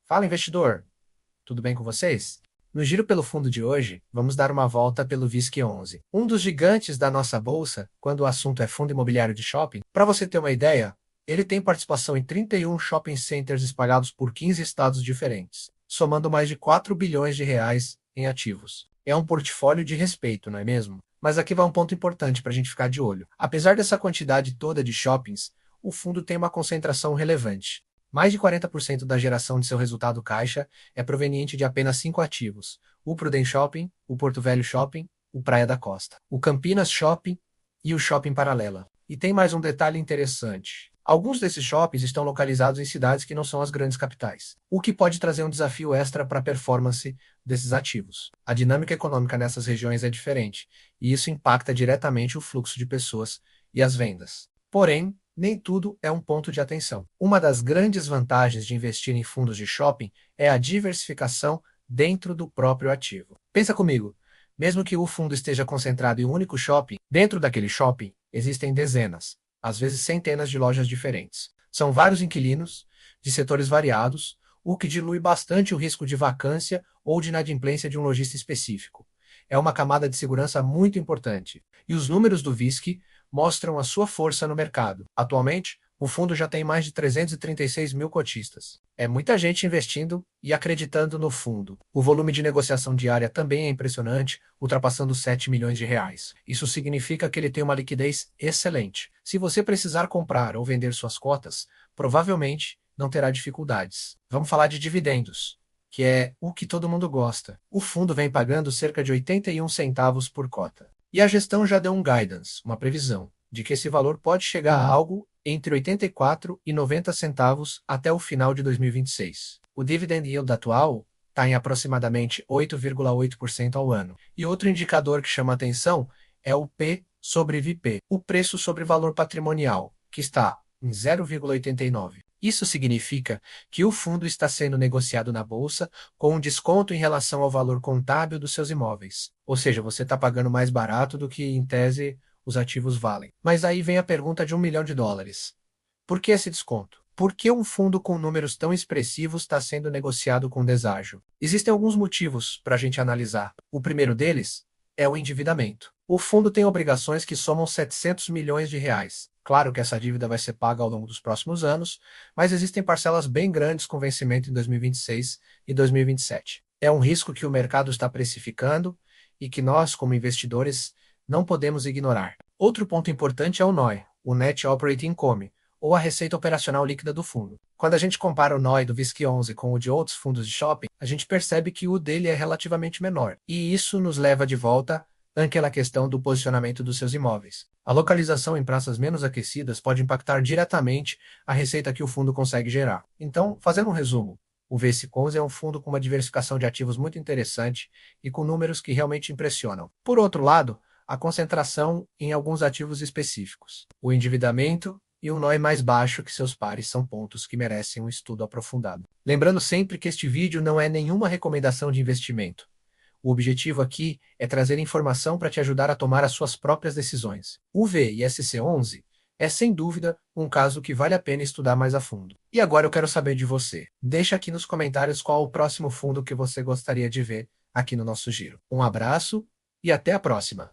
Fala, investidor! Tudo bem com vocês? No giro pelo fundo de hoje, vamos dar uma volta pelo VISC 11, um dos gigantes da nossa bolsa quando o assunto é fundo imobiliário de shopping. Para você ter uma ideia, ele tem participação em 31 shopping centers espalhados por 15 estados diferentes, somando mais de 4 bilhões de reais em ativos. É um portfólio de respeito, não é mesmo? Mas aqui vai um ponto importante para a gente ficar de olho. Apesar dessa quantidade toda de shoppings, o fundo tem uma concentração relevante. Mais de 40% da geração de seu resultado caixa é proveniente de apenas 5 ativos: o Prudent Shopping, o Porto Velho Shopping, o Praia da Costa, o Campinas Shopping e o Shopping Paralela. E tem mais um detalhe interessante. Alguns desses shoppings estão localizados em cidades que não são as grandes capitais, o que pode trazer um desafio extra para a performance desses ativos. A dinâmica econômica nessas regiões é diferente, e isso impacta diretamente o fluxo de pessoas e as vendas. Porém, nem tudo é um ponto de atenção. Uma das grandes vantagens de investir em fundos de shopping é a diversificação dentro do próprio ativo. Pensa comigo, mesmo que o fundo esteja concentrado em um único shopping, dentro daquele shopping existem dezenas, às vezes centenas de lojas diferentes. São vários inquilinos, de setores variados, o que dilui bastante o risco de vacância ou de inadimplência de um lojista específico. É uma camada de segurança muito importante. E os números do VISC mostram a sua força no mercado. Atualmente, o fundo já tem mais de 336 mil cotistas. É muita gente investindo e acreditando no fundo. O volume de negociação diária também é impressionante, ultrapassando 7 milhões de reais. Isso significa que ele tem uma liquidez excelente. Se você precisar comprar ou vender suas cotas, provavelmente não terá dificuldades. Vamos falar de dividendos, que é o que todo mundo gosta. O fundo vem pagando cerca de 81 centavos por cota. E a gestão já deu um guidance, uma previsão, de que esse valor pode chegar a algo entre 84 e 90 centavos até o final de 2026. O dividend yield atual está em aproximadamente 8,8% ao ano. E outro indicador que chama atenção é o P sobre VP, o preço sobre valor patrimonial, que está em 0,89. Isso significa que o fundo está sendo negociado na bolsa com um desconto em relação ao valor contábil dos seus imóveis. Ou seja, você está pagando mais barato do que, em tese, os ativos valem. Mas aí vem a pergunta de US$ 1 milhão. Por que esse desconto? Por que um fundo com números tão expressivos está sendo negociado com deságio? Existem alguns motivos para a gente analisar. O primeiro deles é o endividamento. O fundo tem obrigações que somam 700 milhões de reais. Claro que essa dívida vai ser paga ao longo dos próximos anos, mas existem parcelas bem grandes com vencimento em 2026 e 2027. É um risco que o mercado está precificando e que nós, como investidores, não podemos ignorar. Outro ponto importante é o NOI, o Net Operating Income, ou a receita operacional líquida do fundo. Quando a gente compara o NOI do VISC 11 com o de outros fundos de shopping, a gente percebe que o dele é relativamente menor. E isso nos leva de volta àquela questão do posicionamento dos seus imóveis. A localização em praças menos aquecidas pode impactar diretamente a receita que o fundo consegue gerar. Então, fazendo um resumo, o VISC 11 é um fundo com uma diversificação de ativos muito interessante e com números que realmente impressionam. Por outro lado, a concentração em alguns ativos específicos. O endividamento e o NOI mais baixo que seus pares são pontos que merecem um estudo aprofundado. Lembrando sempre que este vídeo não é nenhuma recomendação de investimento. O objetivo aqui é trazer informação para te ajudar a tomar as suas próprias decisões. O VISC 11 é sem dúvida um caso que vale a pena estudar mais a fundo. E agora eu quero saber de você. Deixa aqui nos comentários qual o próximo fundo que você gostaria de ver aqui no nosso giro. Um abraço e até a próxima!